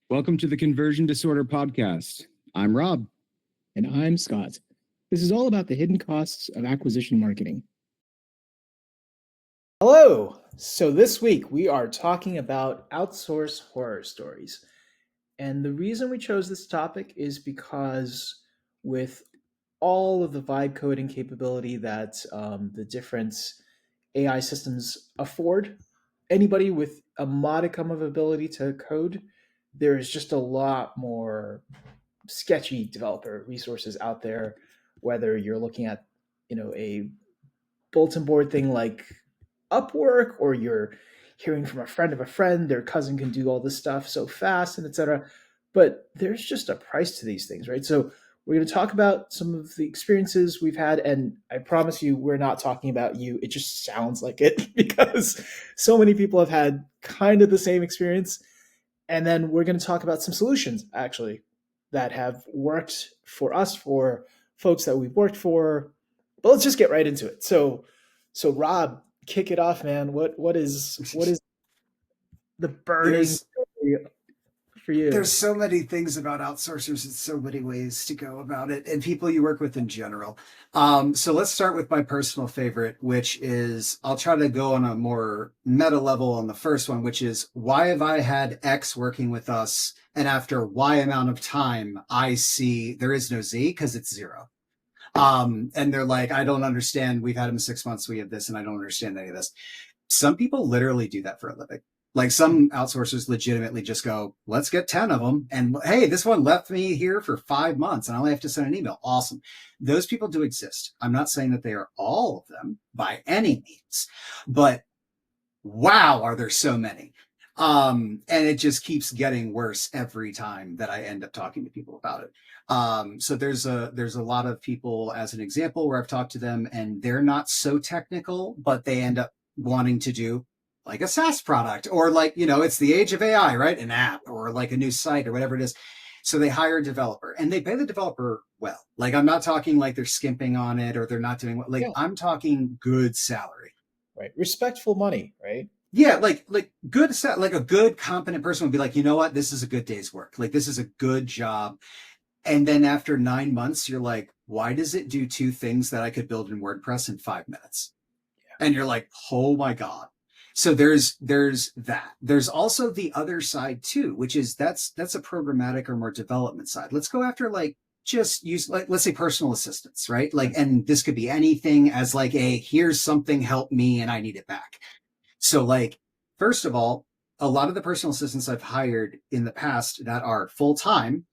Welcome to the Conversion Disorder Podcast. I'm Rob. And I'm Scott. This is all about the hidden costs of acquisition marketing. Hello! So this week we are talking about outsource horror stories. And the reason we chose this topic is because with all of the vibe coding capability that the different AI systems afford, anybody with a modicum of ability to code, there is just a lot more sketchy developer resources out there, whether you're looking at a bulletin board thing like Upwork, or you're hearing from a friend of a friend their cousin can do all this stuff so fast, and etc. But there's just a price to these things, right? So we're going to talk about some of the experiences we've had, and I promise you we're not talking about you. It just sounds like it because so many people have had kind of the same experience. And then we're going to talk about some solutions actually that have worked for us, for folks that we've worked for. But let's just get right into it. So Rob, kick it off, man. What is the burning There's for you? there's so many things about outsourcers and so many ways to go about it, and people you work with in general. So let's start with my personal favorite, which is I'll try to go on a more meta level on the first one, which is why have I had X working with us, and after Y amount of time, I see there is no Z because it's zero. And they're like, I don't understand. We've had him 6 months. We have this, and I don't understand any of this. Some people literally do that for a living. Like some outsourcers legitimately just go, let's get 10 of them. And hey, this one left me here for 5 months and I only have to send an email. Awesome. Those people do exist. I'm not saying that they are all of them by any means, but wow, are there so many? And it just keeps getting worse every time that I end up talking to people about it. So there's a lot of people, as an example, where I've talked to them and they're not so technical, but they end up wanting to do like a SaaS product, or like, it's the age of AI, right? An app or like a new site or whatever it is. So they hire a developer and they pay the developer well. Like, I'm not talking like they're skimping on it or they're not doing what, like, Yeah. I'm talking good salary. Right, respectful money, right? Yeah, like good, like a good competent person would be like, you know what, this is a good day's work. Like, this is a good job. And then after 9 months, you're like, why does it do two things that I could build in WordPress in 5 minutes? Yeah. And you're like, oh my God. So there's that. There's also the other side too, which is that's a programmatic or more development side. Let's go after like just use, like, let's say personal assistance, right? Like, and this could be anything as like here's something, help me and I need it back. So like, first of all, a lot of the personal assistants I've hired in the past that are full-time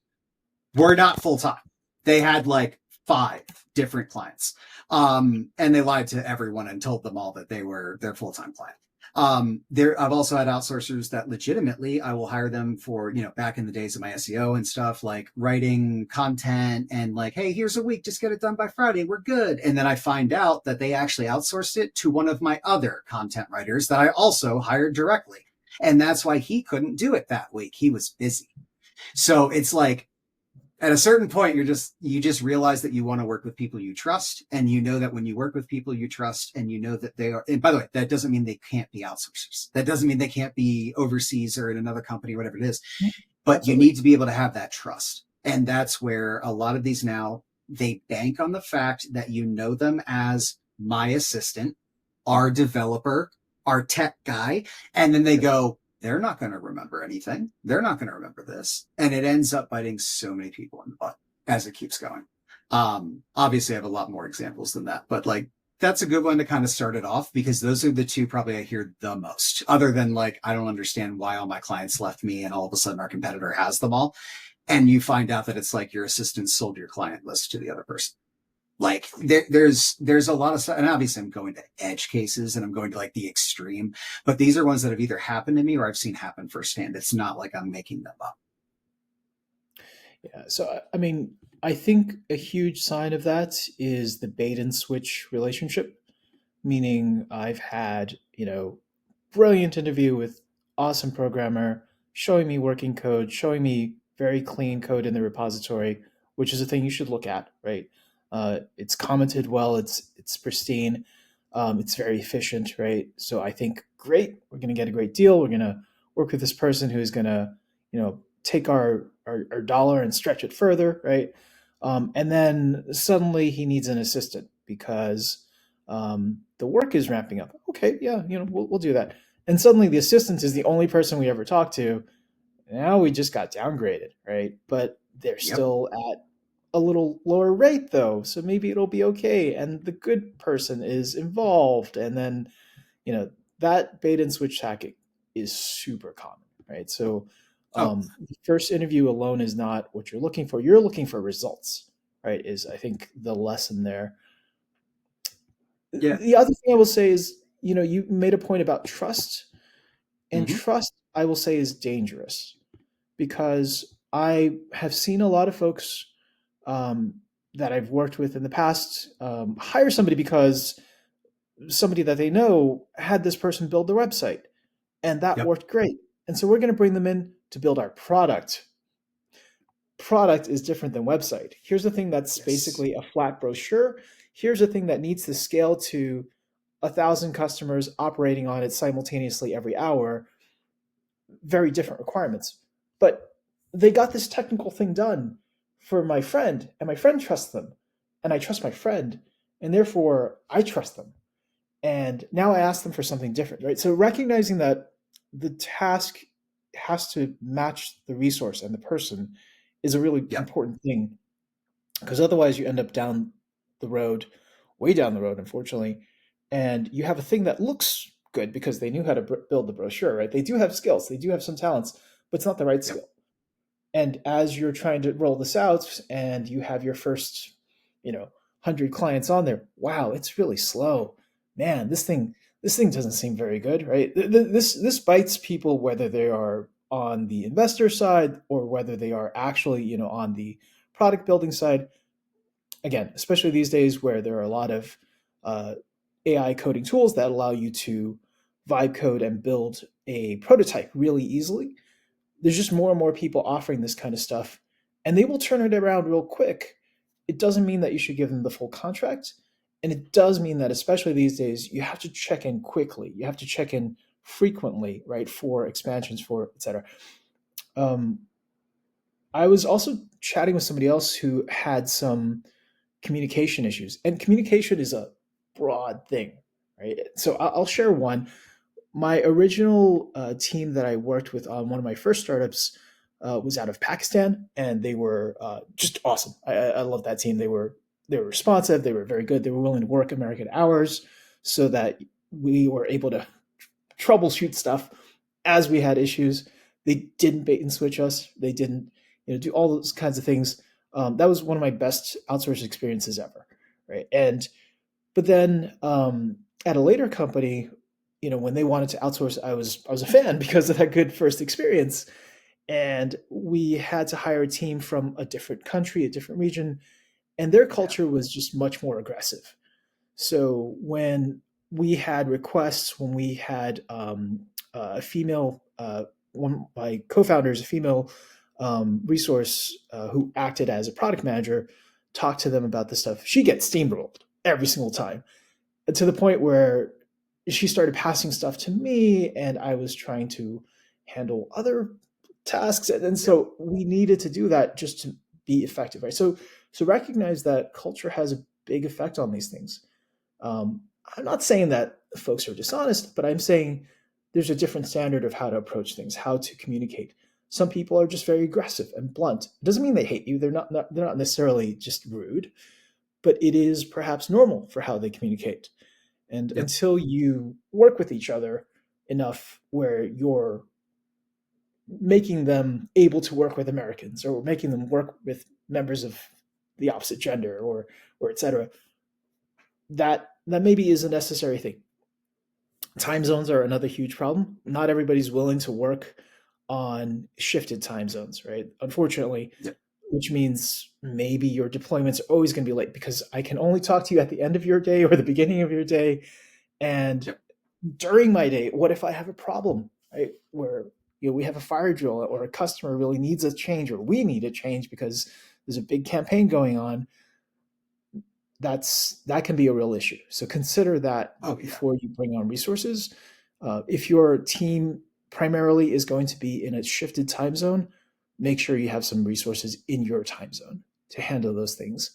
were not full-time. They had like 5 different clients. And they lied to everyone and told them all that they were their full-time client. I've also had outsourcers that legitimately I will hire them for, back in the days of my SEO and stuff, like writing content and like, hey, here's a week, just get it done by Friday, we're good. And then I find out that they actually outsourced it to one of my other content writers that I also hired directly. And that's why he couldn't do it that week. He was busy. So it's like, at a certain point, you just realize that you want to work with people you trust. And you know that when you work with people you trust and you know that they are, and by the way, that doesn't mean they can't be outsourcers. That doesn't mean they can't be overseas or in another company or whatever it is, but Absolutely. You need to be able to have that trust. And that's where a lot of these now, they bank on the fact that you know them as my assistant, our developer, our tech guy. And then they go, they're not going to remember anything. They're not going to remember this. And it ends up biting so many people in the butt as it keeps going. Obviously, I have a lot more examples than that, but like, that's a good one to kind of start it off because those are the two probably I hear the most, other than like, I don't understand why all my clients left me and all of a sudden our competitor has them all. And you find out that it's like your assistant sold your client list to the other person. Like there's a lot of stuff, and obviously I'm going to edge cases and I'm going to like the extreme, but these are ones that have either happened to me or I've seen happen firsthand. It's not like I'm making them up. Yeah. So, I mean, I think a huge sign of that is the bait and switch relationship, meaning I've had, brilliant interview with awesome programmer showing me working code, showing me very clean code in the repository, which is a thing you should look at, right? It's commented well, it's pristine, it's very efficient, right? So I think, great, we're going to get a great deal. We're going to work with this person who's going to, take our dollar and stretch it further, right? And then suddenly he needs an assistant because the work is ramping up. Okay, yeah, we'll do that. And suddenly the assistant is the only person we ever talk to. Now we just got downgraded, right? But they're Yep. still at a little lower rate though, so maybe it'll be okay. And the good person is involved, and then you know that bait and switch tactic is super common, right? So Oh, the first interview alone is not what you're looking for. You're looking for results, right? Is I think the lesson there. yeah. The other thing I will say is, you made a point about trust, and Hmm. trust I will say is dangerous because I have seen a lot of folks um, that I've worked with in the past hire somebody because somebody that they know had this person build their website, and that Yep. worked great. And so we're going to bring them in to build our product. Product is different than website. Here's the thing that's Yes. basically a flat brochure. Here's the thing that needs to scale to 1,000 customers operating on it simultaneously every hour. Very different requirements. But they got this technical thing done for my friend, and my friend trusts them, and I trust my friend, and therefore I trust them. And now I ask them for something different, right? So recognizing that the task has to match the resource and the person is a really Yep. important thing, because otherwise you end up down the road, way down the road, unfortunately, and you have a thing that looks good because they knew how to build the brochure, right? They do have skills, they do have some talents, but it's not the right Yep. skill. And as you're trying to roll this out and you have your first 100 clients on there, wow, it's really slow, man. This thing doesn't seem very good, right? This bites people whether they are on the investor side or whether they are actually on the product building side. Again, especially these days where there are a lot of uh, AI coding tools that allow you to vibe code and build a prototype really easily. There's just more and more people offering this kind of stuff, and they will turn it around real quick. It doesn't mean that you should give them the full contract, and it does mean that, especially these days, you have to check in quickly. You have to check in frequently, right, for expansions, for etc. Um, I was also chatting with somebody else who had some communication issues, and communication is a broad thing, right? So I'll share one. My original team that I worked with on one of my first startups was out of Pakistan, and they were just awesome. I love that team. They were responsive. They were very good. They were willing to work American hours so that we were able to troubleshoot stuff as we had issues. They didn't bait and switch us. They didn't do all those kinds of things. That was one of my best outsourced experiences ever, right? And but then at a later company, when they wanted to outsource, I was a fan because of that good first experience. And we had to hire a team from a different country, a different region, and their Yeah. culture was just much more aggressive. So when we had requests, when we had a female, one of my co-founders, a female resource who acted as a product manager, talk to them about this stuff, she gets steamrolled every single time, to the point where she started passing stuff to me, and I was trying to handle other tasks, and Yep. so we needed to do that just to be effective, right? So recognize that culture has a big effect on these things. um, I'm not saying that folks are dishonest, but I'm saying there's a different standard of how to approach things, how to communicate. Some people are just very aggressive and blunt. It doesn't mean they hate you. They're not necessarily just rude, but it is perhaps normal for how they communicate. And Yep. until you work with each other enough where you're making them able to work with Americans or making them work with members of the opposite gender or etc., that maybe is a necessary thing. Time zones are another huge problem. Not everybody's willing to work on shifted time zones, right? Unfortunately, Yep. which means maybe your deployments are always going to be late because I can only talk to you at the end of your day or the beginning of your day. And Yep. during my day, what if I have a problem, right? Where we have a fire drill or a customer really needs a change or we need a change because there's a big campaign going on. That can be a real issue. So consider that Oh yeah. before you bring on resources. If your team primarily is going to be in a shifted time zone, make sure you have some resources in your time zone to handle those things.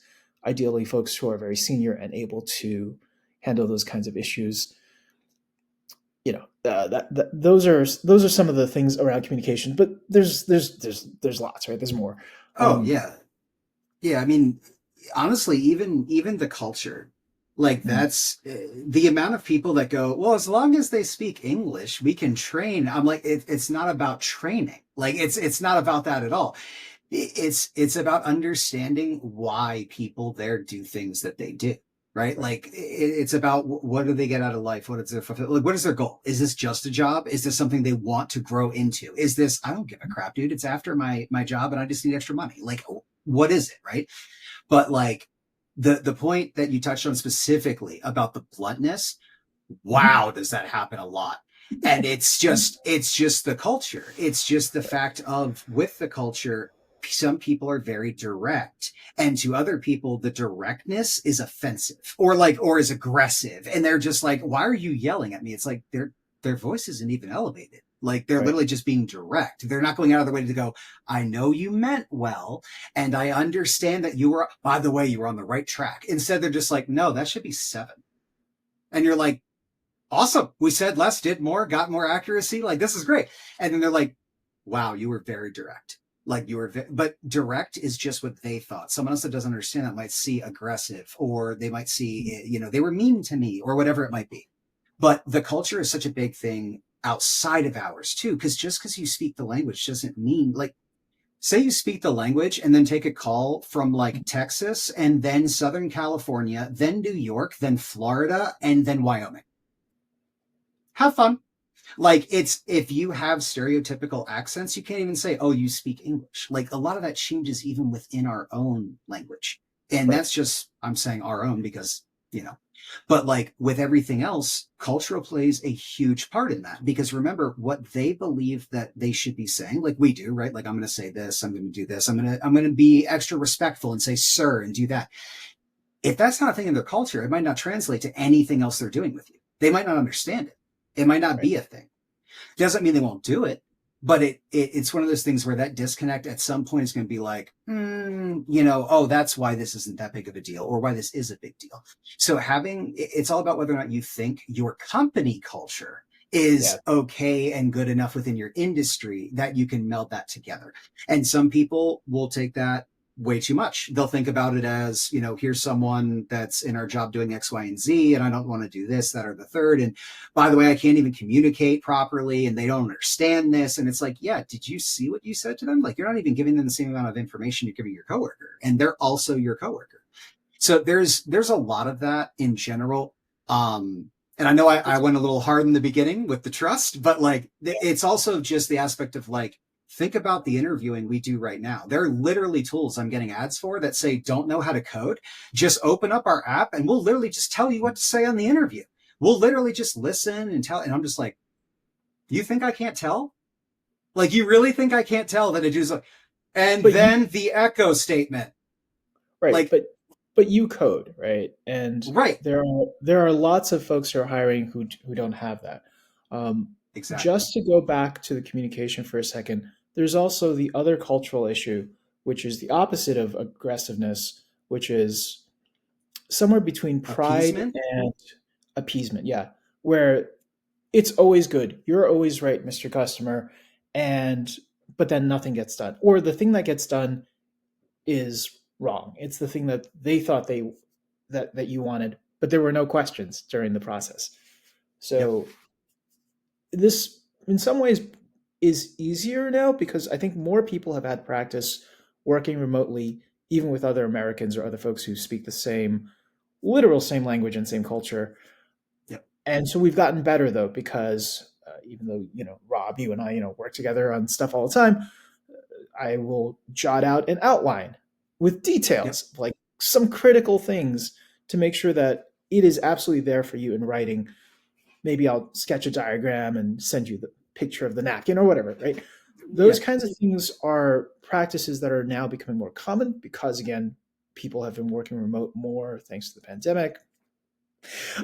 Ideally, folks who are very senior and able to handle those kinds of issues. Those are some of the things around communication, but there's lots, right? There's more. Oh Um, yeah. Yeah, I mean, honestly, even the culture, like mm, that's the amount of people that go, well, as long as they speak English, we can train. I'm like, it's not about training. Like it's not about that at all. It's about understanding why people there do things that they do. Right. right, Like it's about what do they get out of life? What is their like? What is their goal? Is this just a job? Is this something they want to grow into? Is this, I don't give a crap, dude. It's after my job and I just need extra money. Like, what is it? Right. But like the point that you touched on specifically about the bluntness, mhm, wow, does that happen a lot. And it's just the culture. It's just the fact of with the culture, some people are very direct, and to other people the directness is offensive or is aggressive, and they're just like, why are you yelling at me? It's like their voice isn't even elevated. Like they're right, literally just being direct. They're not going out of their way to go, I know you meant well, and I understand that you were, by the way, you were on the right track. Instead, they're just like, no, that should be 7. And you're like, awesome. We said less, did more, got more accuracy. Like, this is great. And then they're like, wow, you were very direct. Like you were, but direct is just what they thought. Someone else that doesn't understand that might see aggressive, or they might see, they were mean to me, or whatever it might be. But the culture is such a big thing outside of ours too, because just because you speak the language doesn't mean, like, say you speak the language and then take a call from like Texas and then Southern California, then New York, then Florida, and then Wyoming. Have fun. Like it's, if you have stereotypical accents, you can't even say, oh, you speak English. Like a lot of that changes even within our own language. And right. that's just, I'm saying our own because, but like with everything else, cultural plays a huge part in that, because remember what they believe that they should be saying, like we do, right? Like I'm going to say this, I'm going to do this, I'm going to be extra respectful and say, sir, and do that. If that's not a thing in their culture, it might not translate to anything else they're doing with you. They might not understand it. It might not Right. be a thing. Doesn't mean they won't do it, but it's one of those things where that disconnect at some point is going to be like, oh, that's why this isn't that big of a deal, or why this is a big deal. So it's all about whether or not you think your company culture Yeah. is okay and good enough within your industry that you can meld that together. And some people will take that way too much. They'll think about it as, here's someone that's in our job doing X, Y, and Z, and I don't want to do this, that, or the third. And by the way, I can't even communicate properly and they don't understand this. And it's like, yeah, did you see what you said to them? Like, you're not even giving them the same amount of information you're giving your coworker, and they're also your coworker. So there's a lot of that in general. And I know I went a little hard in the beginning with the trust, but like it's also just the aspect of like, think about the interviewing we do right now. There are literally tools I'm getting ads for that say, don't know how to code. Just open up our app and we'll literally just tell you what to say on the interview. We'll literally just listen and tell. And I'm just like, you think I can't tell? Like, you really think I can't tell that it is like, and But you then the echo statement. right, Like, but you code, right? And right. there are lots of folks who are hiring who don't have that. Um, Exactly. just to go back to the communication for a second, there's also the other cultural issue, which is the opposite of aggressiveness, which is somewhere between pride Appeasement. and appeasement. Yeah, where it's always good. You're always right, Mr. Customer, and but then nothing gets done, or the thing that gets done is wrong. It's the thing that they thought that you wanted, but there were no questions during the process. Yep. So this, in some ways, is easier now because I think more people have had practice working remotely, even with other Americans or other folks who speak the same, literal same language and same culture. Yep. And so we've gotten better though, because even though Rob, you and I, work together on stuff all the time, I will jot out an outline with Yep. details, like some critical things to make sure that it is absolutely there for you in writing. Maybe I'll sketch a diagram and send you the picture of the napkin or whatever, right? Those Yep. kinds of things are practices that are now becoming more common because, again, people have been working remote more thanks to the pandemic.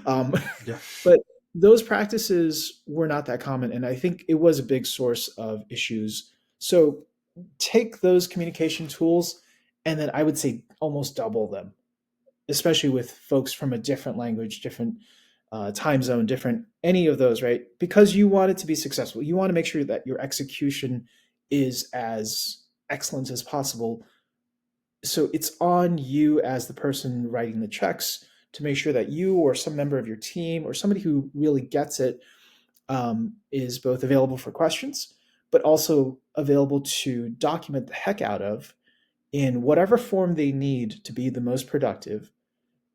Um, Yeah. but those practices were not that common. And I think it was a big source of issues. So take those communication tools and then I would say almost double them, especially with folks from a different language, different time zone, different any of those, right? Because you want it to be successful. You want to make sure that your execution is as excellent as possible. So it's on you as the person writing the checks to make sure that you or some member of your team or somebody who really gets it is both available for questions, but also available to document the heck out of in whatever form they need to be the most productive,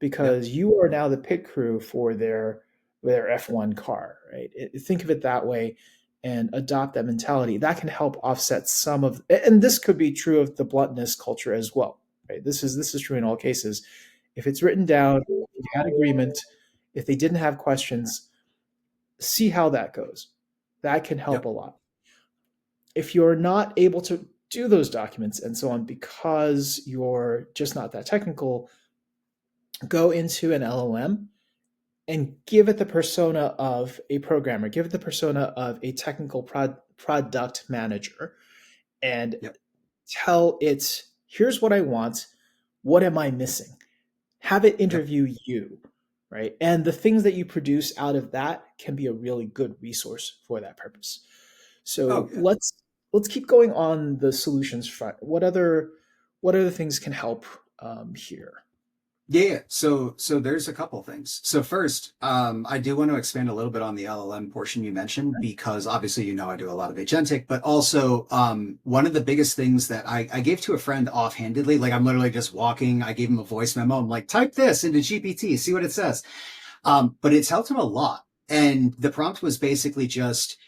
Yep. because you are now the pit crew for their F1 car, right? Think of it that way and adopt that mentality. That can help offset some of, and this could be true of the bluntness culture as well, right? This is true in all cases. If it's written down, if you had agreement, if they didn't have questions, see how that goes. That can help Yep. a lot. If you're not able to do those documents and so on because you're just not that technical, go into an LLM and give it the persona of a programmer, give it the persona of a technical product manager, and Yep. tell it, here's what I want. What am I missing? Have it Yep. interview you, right? And the things that you produce out of that can be a really good resource for that purpose. Oh So yeah. let's keep going on the solutions front. What other things can help here? Yeah. So there's a couple things. So first, I do want to expand a little bit on the LLM portion you mentioned, because obviously, I do a lot of agentic, but also, one of the biggest things that I gave to a friend offhandedly, like I'm literally just walking, I gave him a voice memo. I'm like, type this into GPT, see what it says. But it's helped him a lot. And the prompt was basically just,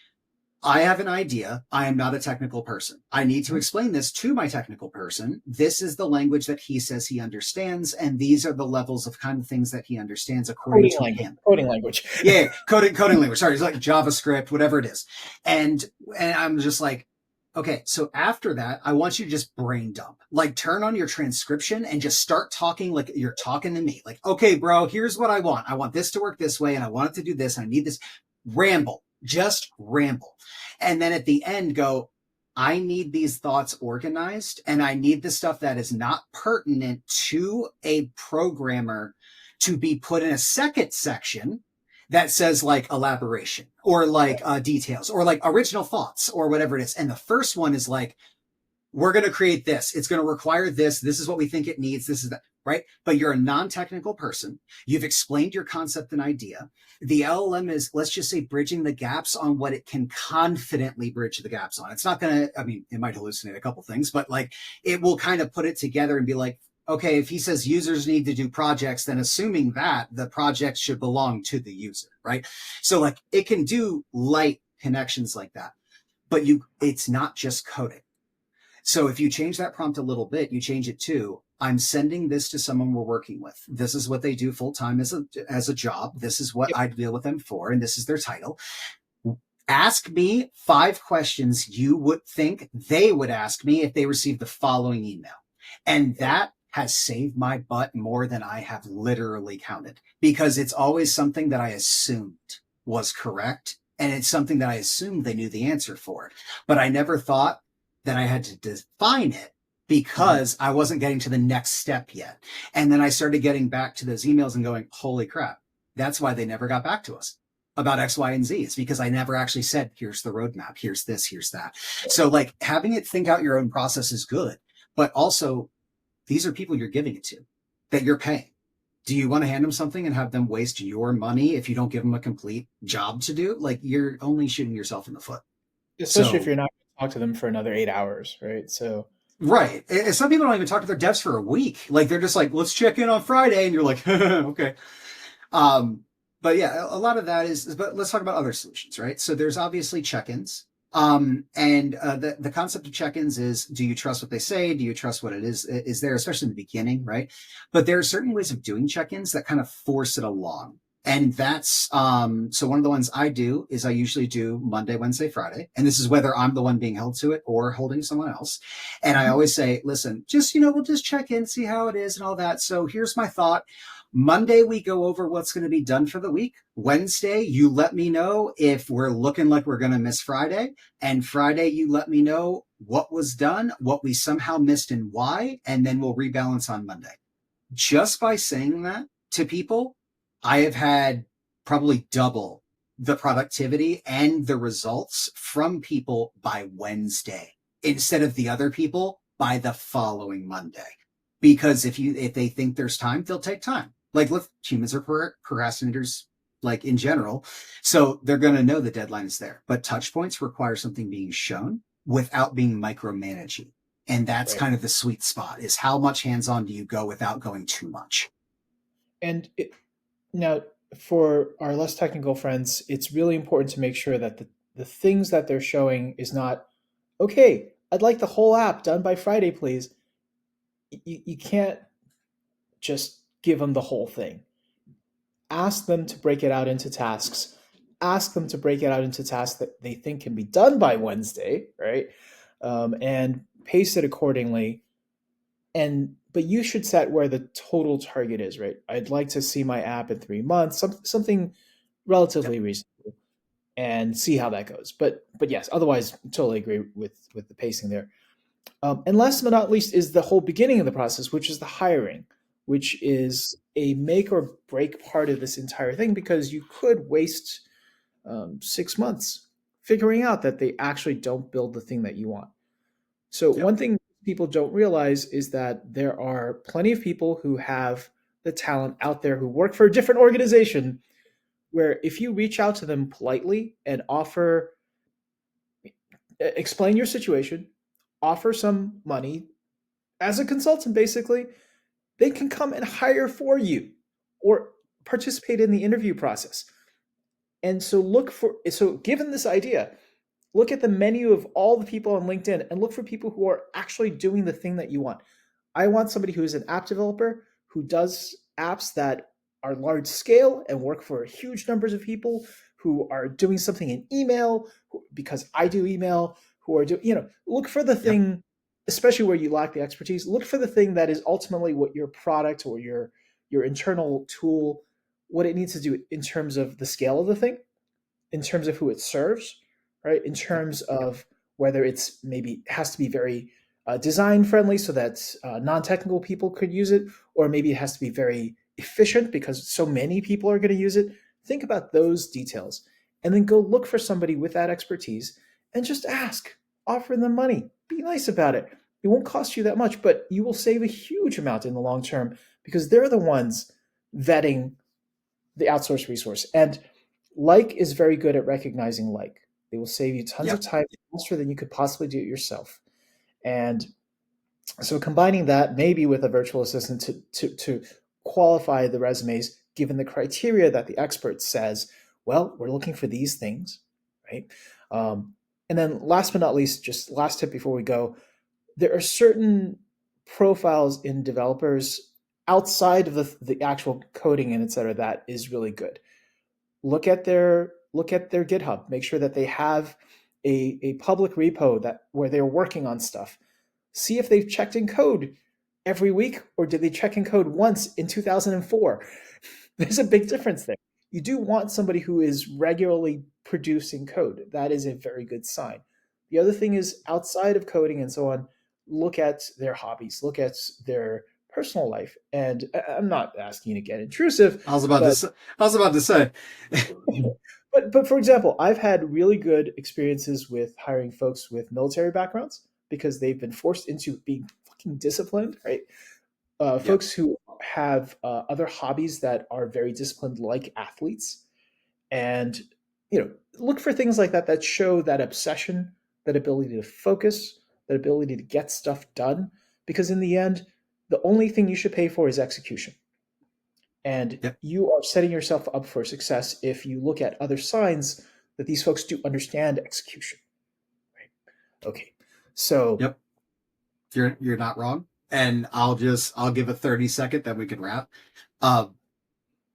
I have an idea. I am not a technical person. I need to explain this to my technical person. This is the language that he says he understands, and these are the levels of kind of things that he understands according to him. Coding language. Yeah, coding language. Sorry, it's like JavaScript, whatever it is. And I'm just like, okay, so after that, I want you to just brain dump. Like turn on your transcription and just start talking like you're talking to me. Like, okay, bro, here's what I want. I want this to work this way, and I want it to do this, and I need this. Ramble. Just ramble. And then at the end go, I need these thoughts organized, and I need the stuff that is not pertinent to a programmer to be put in a second section that says like elaboration or like details or like original thoughts or whatever it is. And the first one is like, we're going to create this. It's going to require this. This is what we think it needs. This is that, right? But you're a non-technical person. You've explained your concept and idea. The LLM is, let's just say, bridging the gaps on what it can confidently bridge the gaps on. It's not going to, I mean, it might hallucinate a couple things, but like it will kind of put it together and be like, okay, if he says users need to do projects, then assuming that the project should belong to the user, right? So like it can do light connections like that, but it's not just coding. So if you change that prompt a little bit, you change it to, I'm sending this to someone we're working with. This is what they do full time as a job. This is what I deal with them for, and this is their title. Ask me 5 questions you would think they would ask me if they received the following email. And that has saved my butt more than I have literally counted, because it's always something that I assumed was correct. And it's something that I assumed they knew the answer for. But I never thought that I had to define it, because I wasn't getting to the next step yet. And then I started getting back to those emails and going, holy crap, that's why they never got back to us about X, Y, and Z. It's because I never actually said, here's the roadmap, here's this, here's that. So like having it think out your own process is good, but also these are people you're giving it to, that you're paying. Do you want to hand them something and have them waste your money if you don't give them a complete job to do? Like you're only shooting yourself in the foot. Especially if So you're not going to talk to them for another 8 hours, right? So right. And some people don't even talk to their devs for a week. Like they're just like, let's check in on Friday. And you're like, okay. But yeah, a lot of that but let's talk about other solutions, right? So there's obviously check-ins. The concept of check-ins is, do you trust what they say? Do you trust what it is there, especially in the beginning, right? But there are certain ways of doing check-ins that kind of force it along. And that's, so one of the ones I do is I usually do Monday, Wednesday, Friday. And this is whether I'm the one being held to it or holding someone else. And I always say, listen, just, we'll just check in, see how it is and all that. So here's my thought. Monday, we go over what's going to be done for the week. Wednesday, you let me know if we're looking like we're going to miss Friday. And Friday, you let me know what was done, what we somehow missed, and why. And then we'll rebalance on Monday. Just by saying that to people, I have had probably double the productivity and the results from people by Wednesday instead of the other people by the following Monday. Because if they think there's time, they'll take time. Like, look, humans are procrastinators, like in general. So they're going to know the deadline is there. But touch points require something being shown without being micromanaging. And that's Right. kind of the sweet spot, is how much hands-on do you go without going too much? And now, for our less technical friends, it's really important to make sure that the things that they're showing is not, okay, I'd like the whole app done by Friday, please. You can't just give them the whole thing. Ask them to break it out into tasks. Ask them to break it out into tasks that they think can be done by Wednesday, right? And pace it accordingly. But you should set where the total target is, right? I'd like to see my app in 3 months, something relatively reasonable, and see how that goes. But yes, otherwise, totally agree with the pacing there. And last but not least is the whole beginning of the process, which is the hiring, which is a make or break part of this entire thing, because you could waste 6 months figuring out that they actually don't build the thing that you want. So Yep. one thing people don't realize is that there are plenty of people who have the talent out there who work for a different organization, where if you reach out to them politely and explain your situation, offer some money as a consultant, basically, they can come and hire for you or participate in the interview process. And so given this idea, look at the menu of all the people on LinkedIn and look for people who are actually doing the thing that you want. I want somebody who is an app developer who does apps that are large scale and work for huge numbers of people, who are doing something in email because I do email, who are look for the Yep. thing, especially where you lack the expertise, look for the thing that is ultimately what your product or your internal tool, what it needs to do in terms of the scale of the thing, in terms of who it serves, right? In Yep. terms of whether it's maybe has to be very design friendly so that non-technical people could use it, or maybe it has to be very efficient because so many people are going to use it. Think about those details and then go look for somebody with that expertise and just ask, offer them money, be nice about it. It won't cost you that much, but you will save a huge amount in the long term because they're the ones vetting the outsourced resource. And like is very good at recognizing like. They will save you tons of Yep. time faster than you could possibly do it yourself. And so combining that maybe with a virtual assistant to qualify the resumes given the criteria that the expert says, well, we're looking for these things, right? And then last but not least, just last tip before we go, there are certain profiles in developers outside of the actual coding and et cetera that is really good. Look at their GitHub. Make sure that they have a public repo that where they're working on stuff. See if they've checked in code every week or did they check in code once in 2004. There's a big difference there. You do want somebody who is regularly producing code. That is a very good sign. The other thing is outside of coding and so on, look at their hobbies, look at their personal life. And I'm not asking you to get intrusive, I was about but to say. but for example, I've had really good experiences with hiring folks with military backgrounds because they've been forced into being fucking disciplined, right? Yep. Folks who have other hobbies that are very disciplined, like athletes, and look for things like that that show that obsession, that ability to focus, that ability to get stuff done. Because in the end, the only thing you should pay for is execution. And Yep. you are setting yourself up for success if you look at other signs that these folks do understand execution. Right? Okay. So Yep. You're not wrong. And I'll give a 30-second, then we can wrap.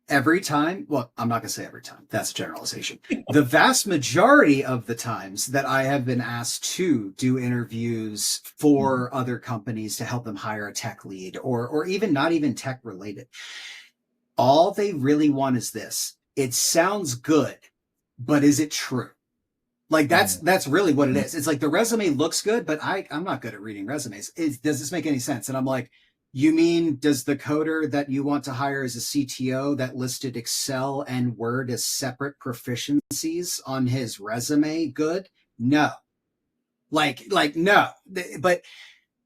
Every time, well, I'm not going to say every time. That's a generalization. The vast majority of the times that I have been asked to do interviews for other companies to help them hire a tech lead or even not even tech related, all they really want is this. It sounds good, but is it true? Like that's really what it is. It's like the resume looks good, but I'm not good at reading resumes. Does this make any sense? And I'm like, you mean, does the coder that you want to hire as a CTO that listed Excel and Word as separate proficiencies on his resume good? No. Like no.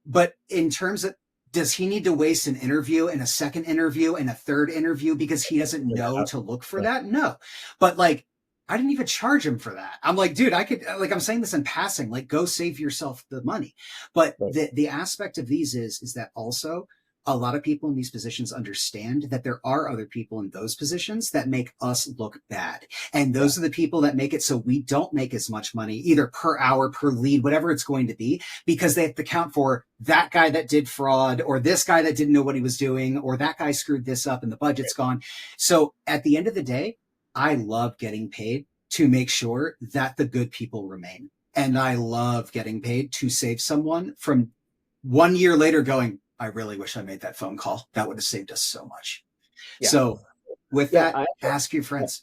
But in terms of, does he need to waste an interview and a second interview and a third interview because he doesn't know to look for that? No. But like, I didn't even charge him for that. I'm like, dude, I could, like, I'm saying this in passing, like, go save yourself the money. But the aspect of these is that also a lot of people in these positions understand that there are other people in those positions that make us look bad. And those are the people that make it so we don't make as much money, either per hour, per lead, whatever it's going to be, because they have to count for that guy that did fraud, or this guy that didn't know what he was doing, or that guy screwed this up and the budget's gone. So at the end of the day, I love getting paid to make sure that the good people remain. And I love getting paid to save someone from 1 year later going, I really wish I made that phone call. That would have saved us so much. Yeah. So with that, ask your friends.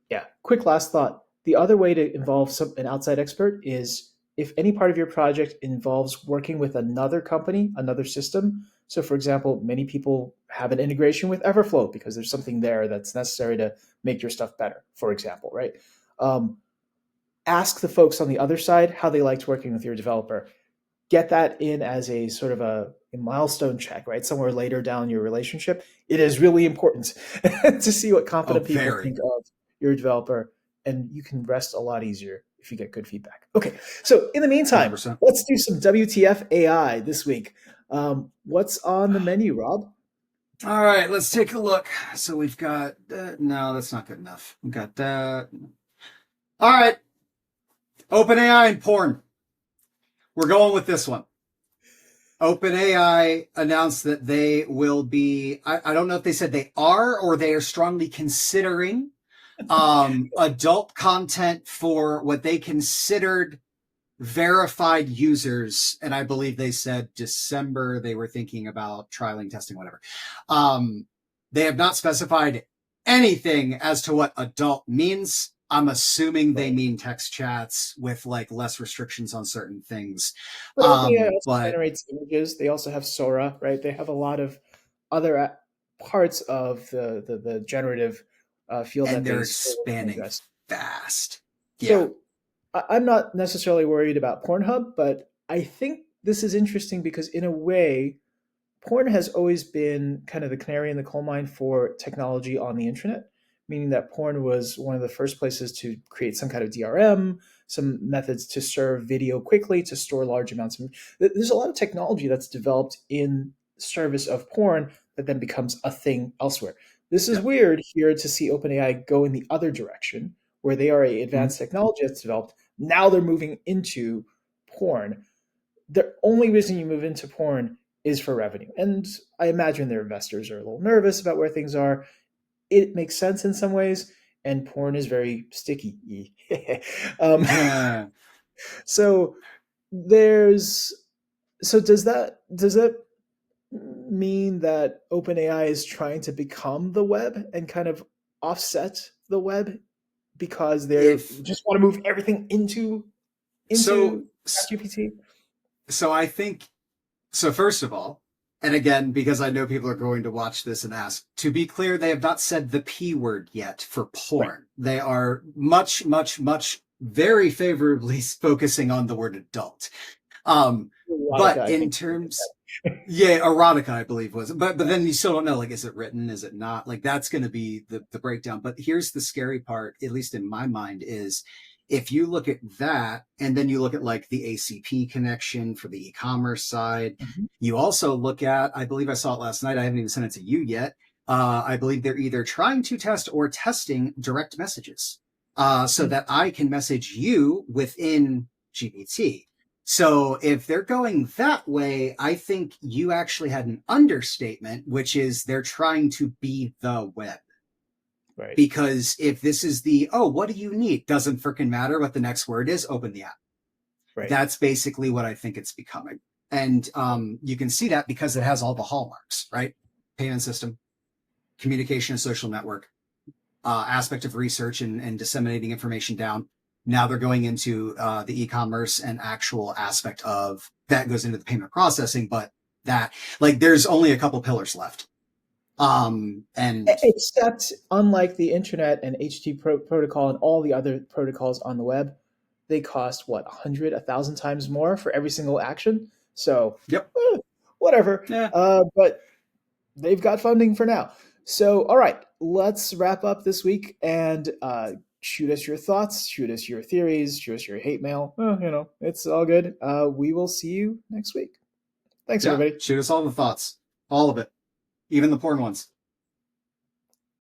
Yeah. Quick last thought. The other way to involve an outside expert is if any part of your project involves working with another company, another system. So for example, many people have an integration with Everflow because there's something there that's necessary to make your stuff better, for example, right? Ask the folks on the other side how they liked working with your developer. Get that in as a sort of a milestone check, right? Somewhere later down your relationship. It is really important to see what competent people think of your developer, and you can rest a lot easier if you get good feedback. Okay, so in the meantime, 100%. Let's do some WTF AI this week. What's on the menu, Rob? All right, let's take a look. So we've got, no, that's not good enough. We've got that. All right, OpenAI and porn. We're going with this one. OpenAI announced that they will be, I don't know if they said they are or they are strongly considering adult content for what they considered verified users. And I believe they said December, they were thinking about trialing, testing, whatever. They have not specified anything as to what adult means. I'm assuming they mean text chats with like less restrictions on certain things. But generates images. They also have Sora, right? They have a lot of other parts of the generative field, and they're expanding fast. Yeah. So I'm not necessarily worried about Pornhub, but I think this is interesting because in a way, porn has always been kind of the canary in the coal mine for technology on the internet, meaning that porn was one of the first places to create some kind of DRM, some methods to serve video quickly, to store large amounts of. There's a lot of technology that's developed in service of porn that then becomes a thing elsewhere. This is weird here to see OpenAI go in the other direction, where they are an advanced technology that's developed. Now they're moving into porn. The only reason you move into porn is for revenue. And I imagine their investors are a little nervous about where things are. It makes sense in some ways, and porn is very sticky. So does that mean that OpenAI is trying to become the web and kind of offset the web because they just want to move everything into ChatGPT? So I think, so first of all, and again, because I know people are going to watch this and ask, to be clear, they have not said the P word yet for porn. Right. They are much, very favorably focusing on the word adult. But in terms, erotica, I believe was, but then you still don't know, like, is it written? Is it not? Like, that's going to be the breakdown. But here's the scary part, at least in my mind, is if you look at that, and then you look at like the ACP connection for the e-commerce side, you also look at, I believe I saw it last night. I haven't even sent it to you yet. I believe they're either trying to test or testing direct messages so that I can message you within GPT. So if they're going that way, I think you actually had an understatement, which is they're trying to be the web. Right. Because if this is what do you need? Doesn't freaking matter what the next word is, open the app. Right. That's basically what I think it's becoming. And you can see that because it has all the hallmarks, right? Payment system, communication and social network aspect of research and disseminating information down. Now they're going into the e-commerce and actual aspect of that goes into the payment processing, but that like there's only a couple pillars left. And Except, unlike the internet and HTTP protocol and all the other protocols on the web, they cost what 100, 1,000 times more for every single action. So, yep, whatever. yeah, But they've got funding for now. So, all right, let's wrap up this week and shoot us your thoughts, shoot us your theories, shoot us your hate mail. It's all good. We will see you next week. Thanks, yeah. everybody. Shoot us all the thoughts, all of it, even the porn ones.